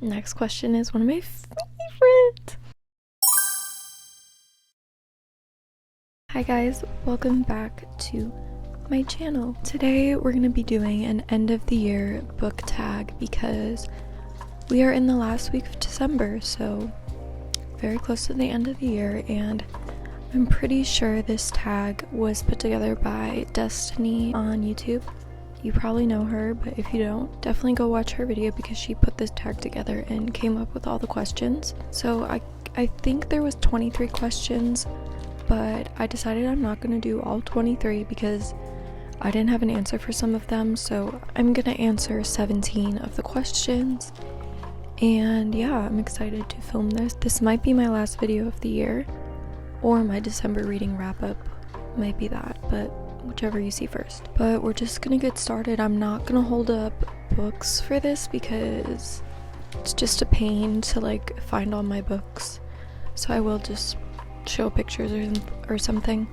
Next question is one of my favorite. Hi guys, welcome back to my channel. Today we're going to be doing an end of the year book tag because we are in the last week of December, so very close to the end of the year, and I'm pretty sure this tag was put together by Destiny on YouTube. You probably know her, but if you don't, definitely go watch her video because she put this tag together and came up with all the questions. So I think there was 23 questions, but I decided I'm not going to do all 23 because I didn't have an answer for some of them, so I'm going to answer 17 of the questions. And yeah, I'm excited to film this. This might be my last video of the year, or my December reading wrap-up might be that, but whichever you see first. But we're just gonna get started. I'm not gonna hold up books for this because it's just a pain to like find all my books, so I will just show pictures or something.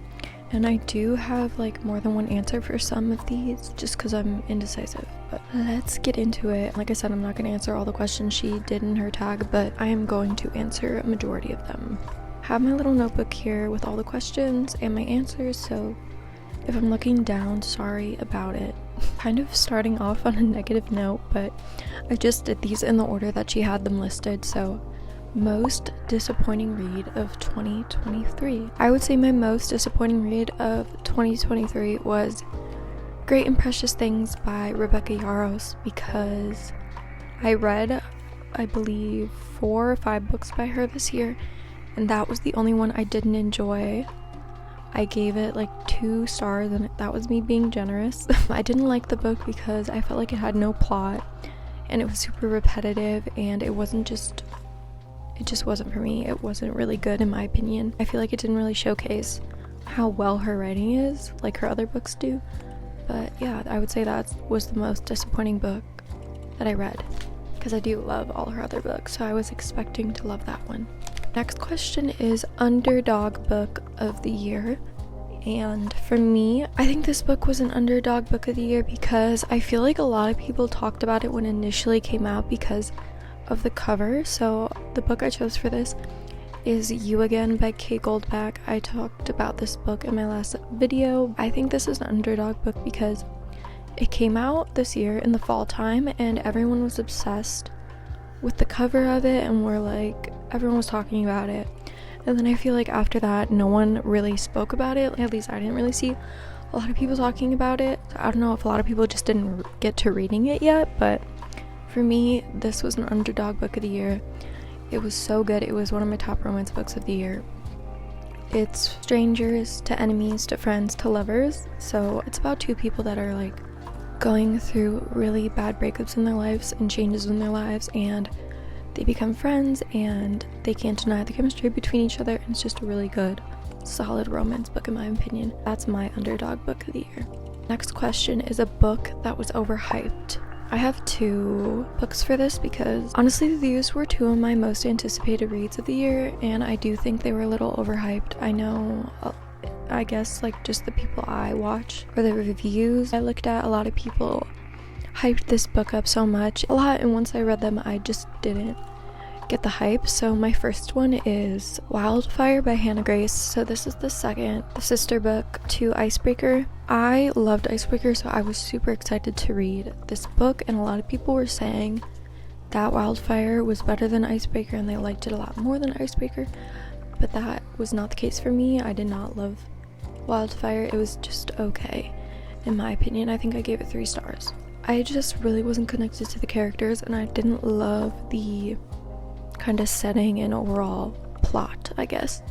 And I do have like more than one answer for some of these just because I'm indecisive, but let's get into it. Like I said, I'm not gonna answer all the questions she did in her tag, but I am going to answer a majority of them. I have my little notebook here with all the questions and my answers, so if I'm looking down, sorry about it. Kind of starting off on a negative note, but I just did these in the order that she had them listed. So, most disappointing read of 2023. I would say my most disappointing read of 2023 was Great and Precious Things by Rebecca Yarros, because I read, I believe, 4 or 5 books by her this year, and that was the only one I didn't enjoy. I gave it like 2 stars, and that was me being generous. I didn't like the book because I felt like it had no plot and it was super repetitive, and it just wasn't for me. It wasn't really good in my opinion. I feel like it didn't really showcase how well her writing is like her other books do. But yeah, I would say that was the most disappointing book that I read, because I do love all her other books, so I was expecting to love that one. Next question is underdog book of the year, and for me, I think this book was an underdog book of the year because I feel like a lot of people talked about it when it initially came out because of the cover. So the book I chose for this is You Again by Kay Goldbach. I talked about this book in my last video. I think this is an underdog book because it came out this year in the fall time and everyone was obsessed with the cover of it, and everyone was talking about it, and then I feel like after that no one really spoke about it. At least I didn't really see a lot of people talking about it. I don't know if a lot of people just didn't get to reading it yet, but for me, this was an underdog book of the year. It was so good. It was one of my top romance books of the year. It's strangers to enemies to friends to lovers, so it's about 2 people that are like going through really bad breakups in their lives and changes in their lives, and they become friends and they can't deny the chemistry between each other, and it's just a really good, solid romance book in my opinion. That's my underdog book of the year. Next question is a book that was overhyped. I have 2 books for this because honestly these were 2 of my most anticipated reads of the year, and I do think they were a little overhyped. I know, I guess like just the people I watch or the reviews I looked at, a lot of people hyped this book up so much, and once I read them I just didn't get the hype. So my first one is Wildfire by Hannah Grace. So this is the sister book to Icebreaker. I loved Icebreaker, so I was super excited to read this book, and a lot of people were saying that Wildfire was better than Icebreaker and they liked it a lot more than Icebreaker, but that was not the case for me. I did not love Wildfire. It was just okay in my opinion. I think I gave it 3 stars. I just really wasn't connected to the characters, and I didn't love the kind of setting and overall plot, I guess.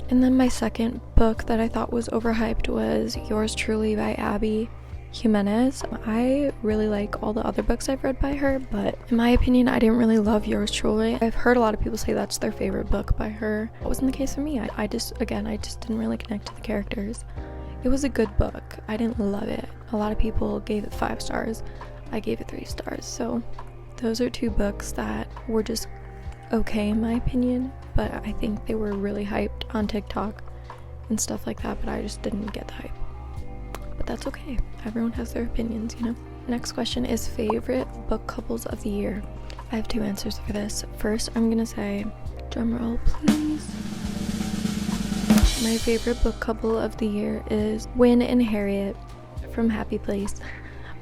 And then my second book that I thought was overhyped was Yours Truly by Abby Jimenez. I really like all the other books I've read by her, but in my opinion I didn't really love Yours Truly. I've heard a lot of people say that's their favorite book by her. That wasn't the case for me. I just didn't really connect to the characters. It was a good book. I didn't love it. A lot of people gave it 5 stars. I gave it 3 stars. So those are 2 books that were just okay in my opinion, but I think they were really hyped on TikTok and stuff like that, but I just didn't get the hype. But that's okay. Everyone has their opinions, you know? Next question is favorite book couples of the year. I have two answers for this. First, I'm gonna say, drumroll please. My favorite book couple of the year is Win and Harriet from Happy Place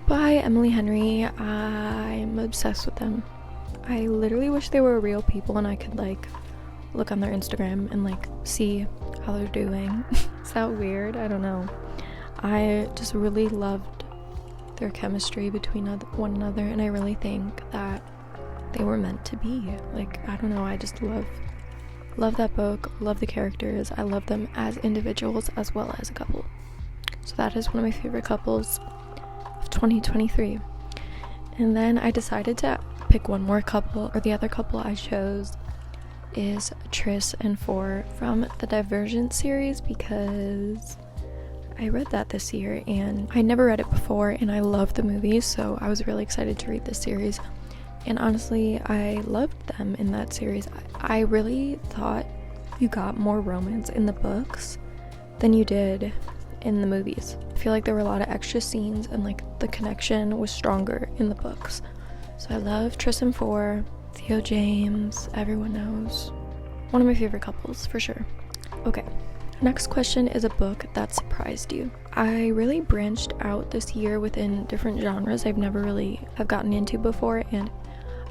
by Emily Henry. I'm obsessed with them. I literally wish they were real people and I could like look on their Instagram and like see how they're doing. Is that weird? I don't know. I just really loved their chemistry between one another, and I really think that they were meant to be. Like, I don't know, I just love that book, love the characters. I love them as individuals as well as a couple. So that is one of my favorite couples of 2023. And then I decided to pick one more couple, or the other couple I chose is Tris and Four from the Divergent series, because I read that this year and I never read it before, and I love the movies, so I was really excited to read this series. And honestly, I loved them in that series. I really thought you got more romance in the books than you did in the movies. I feel like there were a lot of extra scenes and like the connection was stronger in the books. So I love Tris and Four, Theo James, everyone knows. One of my favorite couples for sure. Okay, next question is a book that surprised you. I really branched out this year within different genres I've never really have gotten into before, and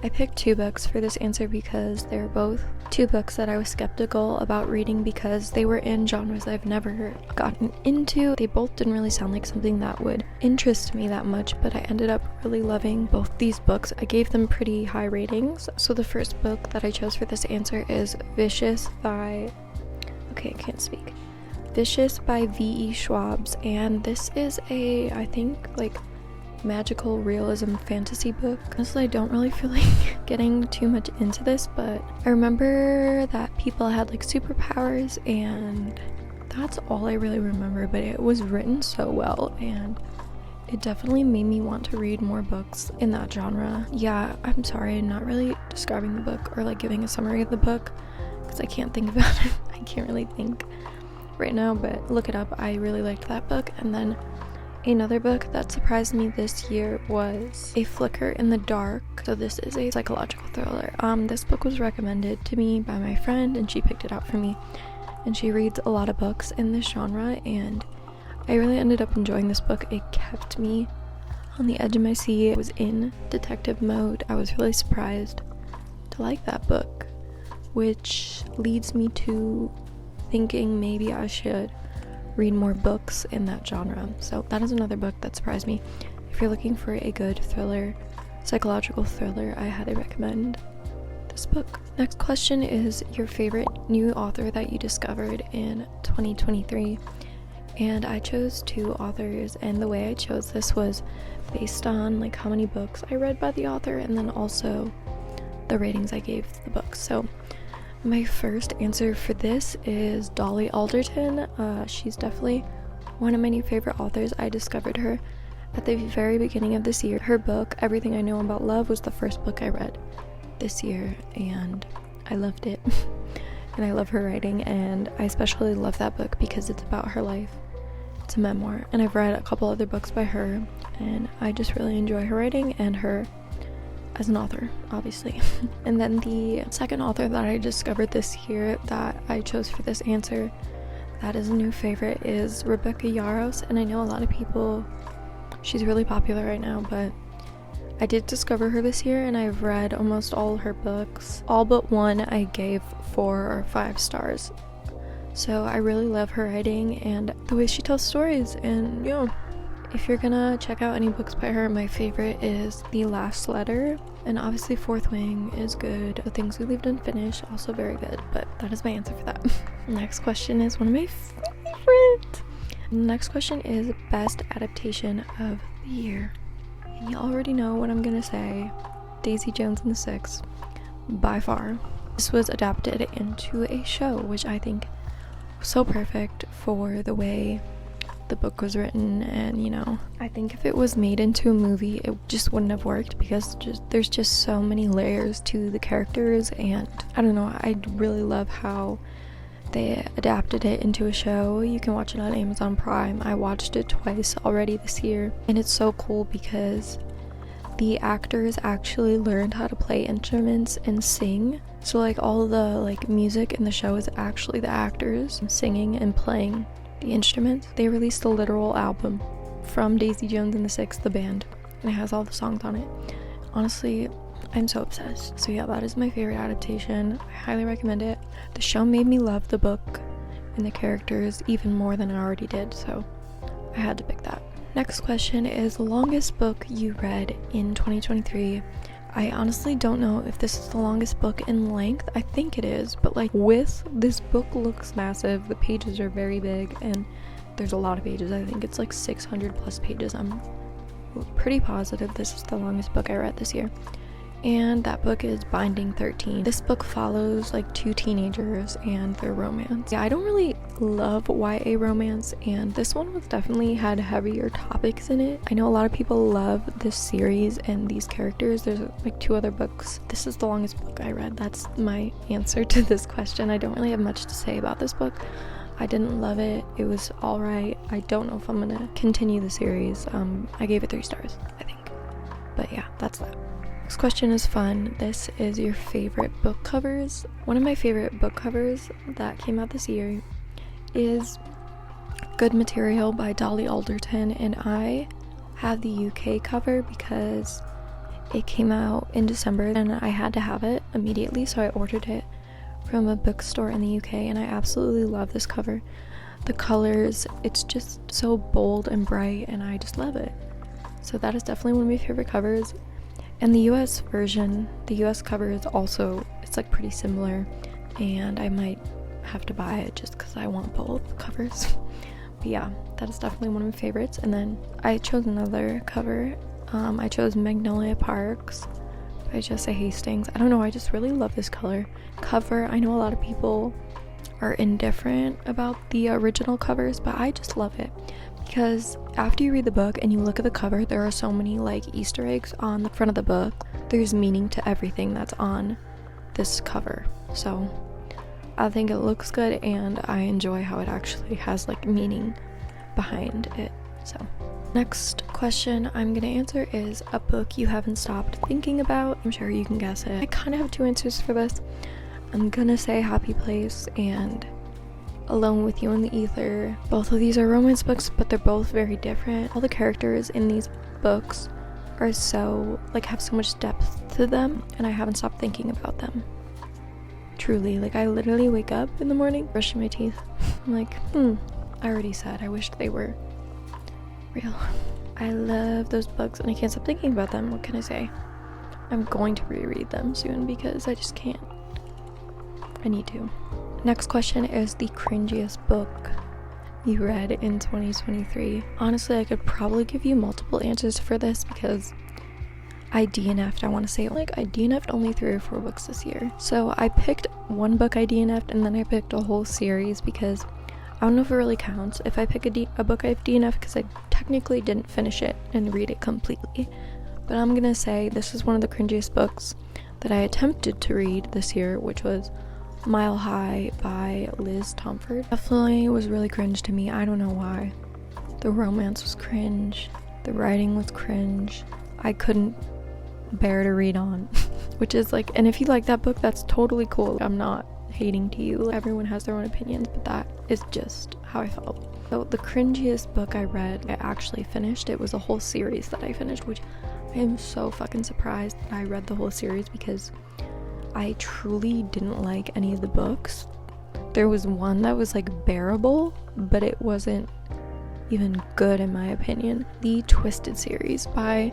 I picked two books for this answer because they're both two books that I was skeptical about reading because they were in genres I've never gotten into. They both didn't really sound like something that would interest me that much, but I ended up really loving both these books. I gave them pretty high ratings. So the first book that I chose for this answer is Vicious by V.E. Schwab's, and this is a, I think, like, magical realism fantasy book. Honestly, I don't really feel like getting too much into this, but I remember that people had like superpowers, and that's all I really remember, but it was written so well and it definitely made me want to read more books in that genre. Yeah, I'm sorry, I'm not really describing the book or like giving a summary of the book because I can't think about it. I can't really think right now, but look it up. I really liked that book. And then another book that surprised me this year was A Flicker in the Dark. So this is a psychological thriller. This book was recommended to me by my friend and she picked it out for me. And she reads a lot of books in this genre and I really ended up enjoying this book. It kept me on the edge of my seat. I was in detective mode. I was really surprised to like that book, which leads me to thinking maybe I should read more books in that genre. So that is another book that surprised me. If you're looking for a good thriller, psychological thriller, I highly recommend this book. Next question is your favorite new author that you discovered in 2023. And I chose two authors, and the way I chose this was based on like how many books I read by the author and then also the ratings I gave the books. So my first answer for this is Dolly Alderton. She's definitely one of my new favorite authors. I discovered her at the very beginning of this year. Her book, Everything I Know About Love, was the first book I read this year, and I loved it. And I love her writing, and I especially love that book because it's about her life. It's a memoir, and I've read a couple other books by her, and I just really enjoy her writing and her as an author, obviously. And then the second author that I discovered this year that I chose for this answer that is a new favorite is Rebecca Yarros, and I know a lot of people, she's really popular right now, but I did discover her this year and I've read almost all her books. All but one I gave 4 or 5 stars. So I really love her writing and the way she tells stories, and yeah. If you're gonna check out any books by her, my favorite is The Last Letter, and obviously Fourth Wing is good. The Things We Leave Unfinished, also very good, but that is my answer for that. Next question is one of my favorite. Next question is best adaptation of the year. And you already know what I'm gonna say. Daisy Jones and the Six, by far. This was adapted into a show, which I think was so perfect for the way the book was written, and you know, I think if it was made into a movie it just wouldn't have worked because there's just so many layers to the characters, and I don't know, I really love how they adapted it into a show. You can watch it on Amazon Prime. I watched it twice already this year, and it's so cool because the actors actually learned how to play instruments and sing. So like all the like music in the show is actually the actors singing and playing the instruments. They released a literal album from Daisy Jones and the Six, the band, and it has all the songs on it. Honestly, I'm so obsessed. So yeah, that is my favorite adaptation. I highly recommend it. The show made me love the book and the characters even more than I already did, so I had to pick that. Next question is the longest book you read in 2023. I honestly don't know if this is the longest book in length. I think it is, but like this book looks massive. The pages are very big and there's a lot of pages. I think it's like 600 plus pages. I'm pretty positive this is the longest book I read this year. And that book is Binding 13. This book follows like two teenagers and their romance. Yeah, I don't really love YA romance, and this one was definitely had heavier topics in it. I know a lot of people love this series and these characters. There's like 2 other books. This is the longest book I read. That's my answer to this question. I don't really have much to say about this book. I didn't love it. It was alright. I don't know if I'm gonna continue the series. I gave it 3 stars, I think. But yeah, that's that. Next question is fun. This is your favorite book covers. One of my favorite book covers that came out this year is Good Material by Dolly Alderton, and I have the UK cover because it came out in December and I had to have it immediately, so I ordered it from a bookstore in the UK, and I absolutely love this cover. The colors, it's just so bold and bright, and I just love it. So that is definitely one of my favorite covers. And the US version, the US cover is also, it's like pretty similar, and I might have to buy it just because I want both covers. But yeah, that is definitely one of my favorites. And then I chose another cover. I chose Magnolia Parks by Jessa Hastings. I don't know, I just really love this cover. I know a lot of people are indifferent about the original covers, but I just love it. Because after you read the book and you look at the cover, there are so many like Easter eggs on the front of the book. There's meaning to everything that's on this cover. So I think it looks good, and I enjoy how it actually has like meaning behind it. So next question I'm gonna answer is a book you haven't stopped thinking about. I'm sure you can guess it. I kind of have 2 answers for this. I'm gonna say Happy Place and Alone with You in the Ether. Both of these are romance books, but they're both very different. All the characters in these books are so, like, have so much depth to them, and I haven't stopped thinking about them. Truly, like, I literally wake up in the morning, brushing my teeth. I'm like, I already said I wished they were real. I love those books, and I can't stop thinking about them. What can I say? I'm going to reread them soon because I just can't. I need to. Next question is the cringiest book you read in 2023. Honestly, I could probably give you multiple answers for this because I DNF'd. I want to say like I DNF'd only 3 or 4 books this year. So I picked one book I DNF'd, and then I picked a whole series because I don't know if it really counts if I pick a book I've DNF'd because I technically didn't finish it and read it completely. But I'm gonna say this is one of the cringiest books that I attempted to read this year, which was Mile High by Liz Tomford. Definitely was really cringe to me. I don't know why. The romance was cringe. The writing was cringe. I couldn't bear to read on. Which is like, and if you like that book, that's totally cool. I'm not hating to you. Everyone has their own opinions, but that is just how I felt. So the cringiest book I read, I actually finished. It was a whole series that I finished, which I am so fucking surprised that I read the whole series because I truly didn't like any of the books. There was one that was like bearable, but it wasn't even good in my opinion. The Twisted series by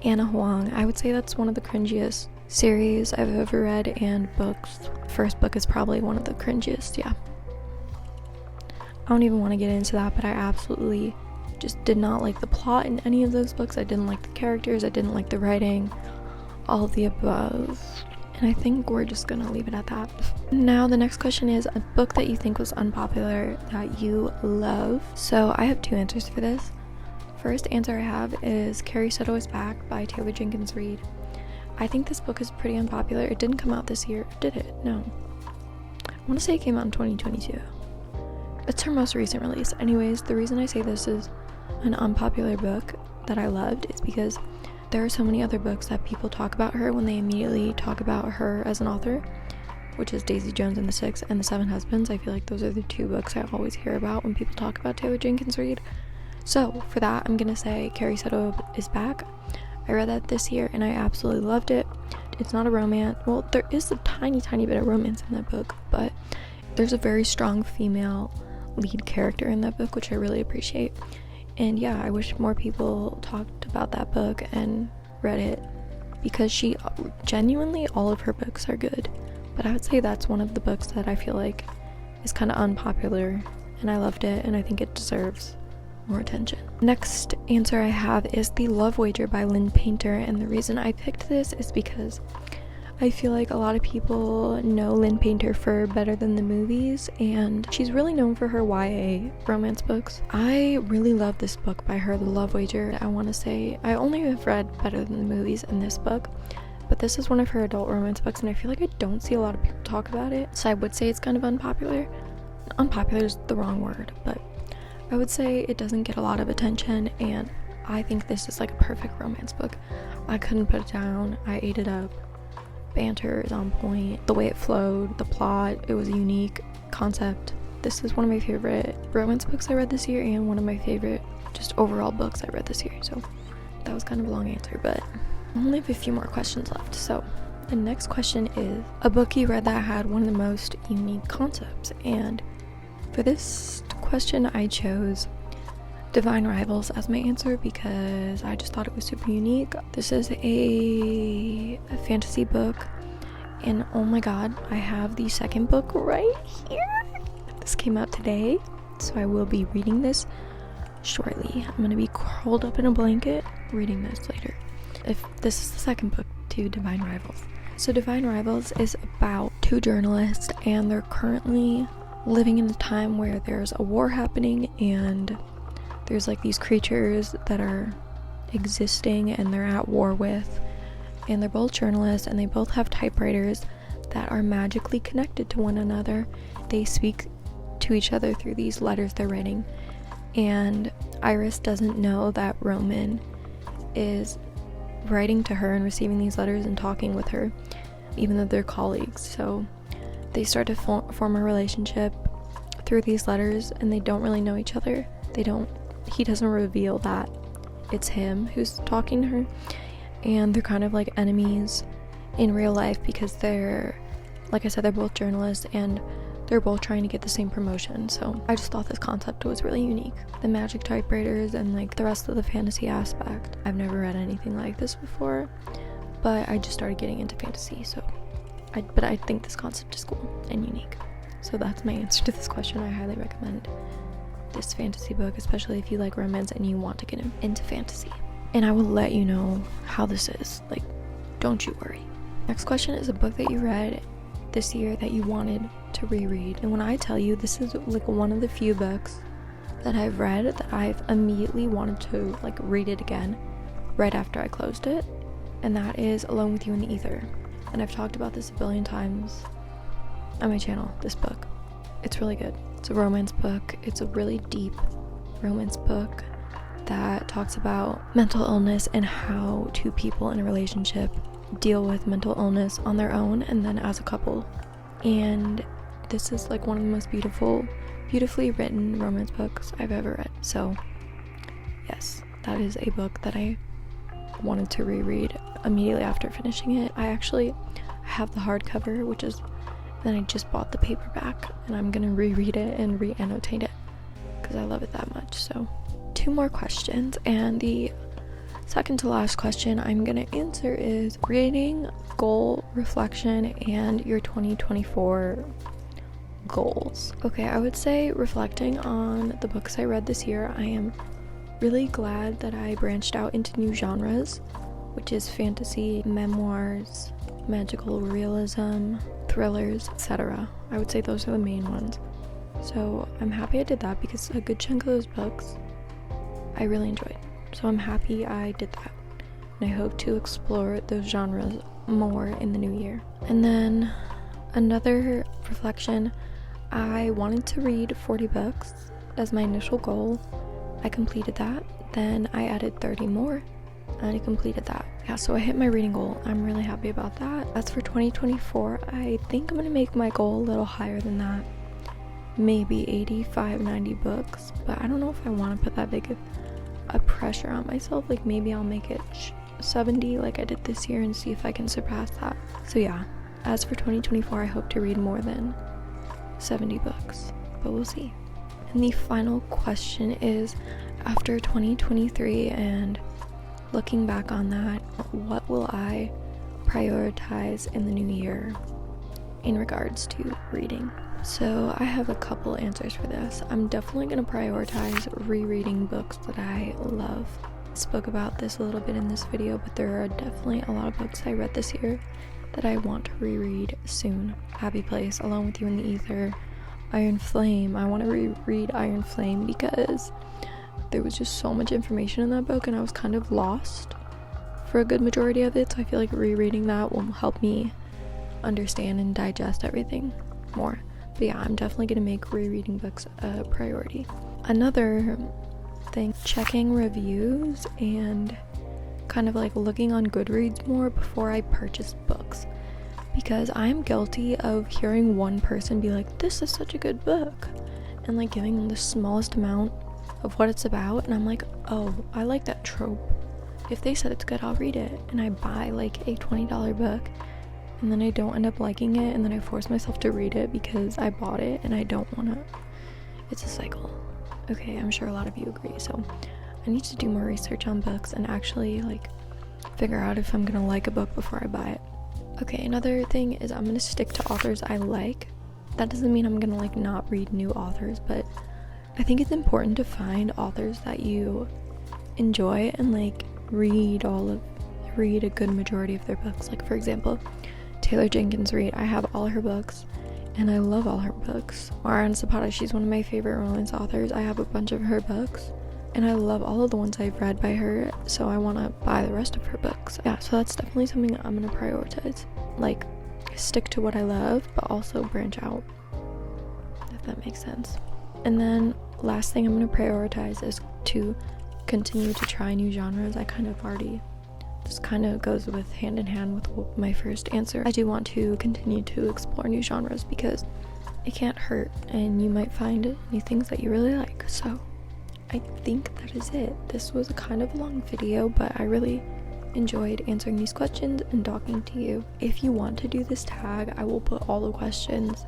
Anna Huang. I would say that's one of the cringiest series I've ever read, and books. First book is probably one of the cringiest, yeah. I don't even want to get into that, but I absolutely just did not like the plot in any of those books. I didn't like the characters, I didn't like the writing, all of the above. And I think we're just gonna leave it at that. Now the next question is a book that you think was unpopular that you love. So I have 2 answers for this. First answer I have is Carrie Said I Was Back by Taylor Jenkins Reid. I think this book is pretty unpopular. It didn't come out this year, did it? No. I want to say it came out in 2022. It's her most recent release. Anyways, the reason I say this is an unpopular book that I loved is because there are so many other books that people talk about her when they immediately talk about her as an author, which is Daisy Jones and the Six and the Seven Husbands. I feel like those are the two books I always hear about when people talk about Taylor Jenkins Reid. So for that, I'm gonna say Carrie Soto is back. I read that this year and I absolutely loved it. It's not a romance. Well, there is a tiny bit of romance in that book, but there's a very strong female lead character in that book, which I really appreciate. And yeah, I wish more people talked about that book and read it, because she genuinely, all of her books are good, but I would say that's one of the books that I feel like is kind of unpopular, and I loved it and I think it deserves more attention. Next answer I have is The Love Wager by Lynn Painter, and the reason I picked this is because I feel like a lot of people know Lynn Painter for Better Than the Movies, and she's really known for her YA romance books. I really love this book by her, The Love Wager. I want to say I only have read Better Than the Movies and this book, but this is one of her adult romance books, and I feel like I don't see a lot of people talk about it, so I would say it's kind of unpopular. Unpopular is the wrong word, but I would say it doesn't get a lot of attention, and I think this is like a perfect romance book. I couldn't put it down. I ate it up. Banter is on point. The way it flowed, the plot, it was a unique concept. This is one of my favorite romance books I read this year, and one of my favorite just overall books I read this year. So that was kind of a long answer, but I only have a few more questions left. So the next question is a book you read that had one of the most unique concepts, and for this question I chose Divine Rivals as my answer because I just thought it was super unique. This is a fantasy book, and oh my god, I have the second book right here. This came out today, so I will be reading this shortly. I'm gonna be curled up in a blanket reading this later. If this is the second book to Divine Rivals. So Divine Rivals is about two journalists, and they're currently living in a time where there's a war happening, and there's like these creatures that are existing and they're at war with, and they're both journalists, and they both have typewriters that are magically connected to one another. They speak to each other through these letters they're writing, and Iris doesn't know that Roman is writing to her and receiving these letters and talking with her, even though they're colleagues. So they start to form a relationship through these letters, and they don't really know each other. He doesn't reveal that it's him who's talking to her, and they're kind of like enemies in real life because they're, like I said, they're both journalists and they're both trying to get the same promotion. So I just thought this concept was really unique. The magic typewriters and like the rest of the fantasy aspect. I've never read anything like this before, but I just started getting into fantasy, so I think this concept is cool and unique. So that's my answer to this question. I highly recommend this fantasy book, especially if you like romance and you want to get into fantasy. And I will let you know how this is. Like, don't you worry. Next question is a book that you read this year that you wanted to reread. And when I tell you, this is like one of the few books that I've read that I've immediately wanted to like read it again right after I closed it, and that is Alone with You in the Ether. And I've talked about this a billion times on my channel, this book. It's really good. It's a romance book. It's a really deep romance book that talks about mental illness and how two people in a relationship deal with mental illness on their own and then as a couple. And this is like one of the most beautifully written romance books I've ever read. So yes, that is a book that I wanted to reread immediately after finishing it. I have the hardcover, then I just bought the paperback, and I'm gonna reread it and re-annotate it because I love it that much. So 2 more questions, and the second to last question I'm gonna answer is reading, goal, reflection, and your 2024 goals. Okay, I would say reflecting on the books I read this year, I am really glad that I branched out into new genres, which is fantasy, memoirs, magical realism, thrillers, etc. I would say those are the main ones. So I'm happy I did that because a good chunk of those books I really enjoyed. So I'm happy I did that. And I hope to explore those genres more in the new year. And then another reflection, I wanted to read 40 books as my initial goal. I completed that. Then I added 30 more. and I completed that. Yeah, so I hit my reading goal. I'm really happy about that. As for 2024, I think I'm gonna make my goal a little higher than that. Maybe 85, 90 books, but I don't know if I want to put that big of a pressure on myself. Like maybe I'll make it 70 like I did this year and see if I can surpass that. So yeah, as for 2024, I hope to read more than 70 books, but we'll see. And the final question is, after 2023 and looking back on that, what will I prioritize in the new year in regards to reading? So I have a couple answers for this. I'm definitely going to prioritize rereading books that I love. I spoke about this a little bit in this video, but there are definitely a lot of books I read this year that I want to reread soon. Happy Place, Alone with You in the Ether, Iron Flame. I want to reread Iron Flame because there was just so much information in that book and I was kind of lost for a good majority of it, so I feel like rereading that will help me understand and digest everything more. But yeah, I'm definitely going to make rereading books a priority. Another thing, checking reviews and kind of like looking on Goodreads more before I purchase books, because I'm guilty of hearing one person be like, this is such a good book, and like giving them the smallest amount of what it's about, and I'm like, oh, I like that trope. If they said it's good, I'll read it, and I buy like a $20 book, and then I don't end up liking it, and then I force myself to read it because I bought it and I don't want to. It's a cycle. Okay, I'm sure a lot of you agree, so I need to do more research on books and actually like figure out if I'm gonna like a book before I buy it. Okay, another thing is I'm gonna stick to authors I like. That doesn't mean I'm gonna like not read new authors, but I think it's important to find authors that you enjoy and like read a good majority of their books. Like for example, Taylor Jenkins Reid, I have all her books and I love all her books. Mariana Zapata, she's one of my favorite romance authors. I have a bunch of her books and I love all of the ones I've read by her, so I want to buy the rest of her books. Yeah, so that's definitely something I'm going to prioritize. Like, stick to what I love, but also branch out, if that makes sense. And then last thing I'm going to prioritize is to continue to try new genres. I kind of already, this kind of goes with hand in hand with my first answer. I do want to continue to explore new genres because it can't hurt and you might find new things that you really like. So I think that is it. This was a kind of long video, but I really enjoyed answering these questions and talking to you. If you want to do this tag, I will put all the questions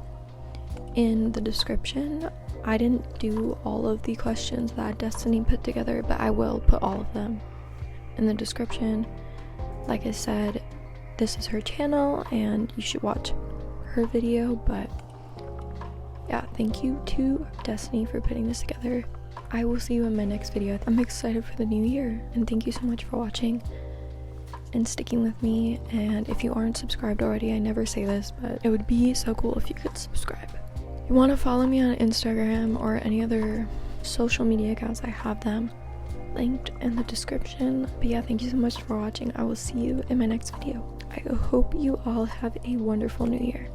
in the description. I didn't do all of the questions that Destiny put together, but I will put all of them in the description. Like I said, this is her channel and you should watch her video, but yeah, thank you to Destiny for putting this together. I will see you in my next video. I'm excited for the new year, and thank you so much for watching and sticking with me. And if you aren't subscribed already, I never say this, but it would be so cool if you could subscribe. If you want to follow me on Instagram or any other social media accounts, I have them linked in the description. But yeah, thank you so much for watching. I will see you in my next video. I hope you all have a wonderful new year.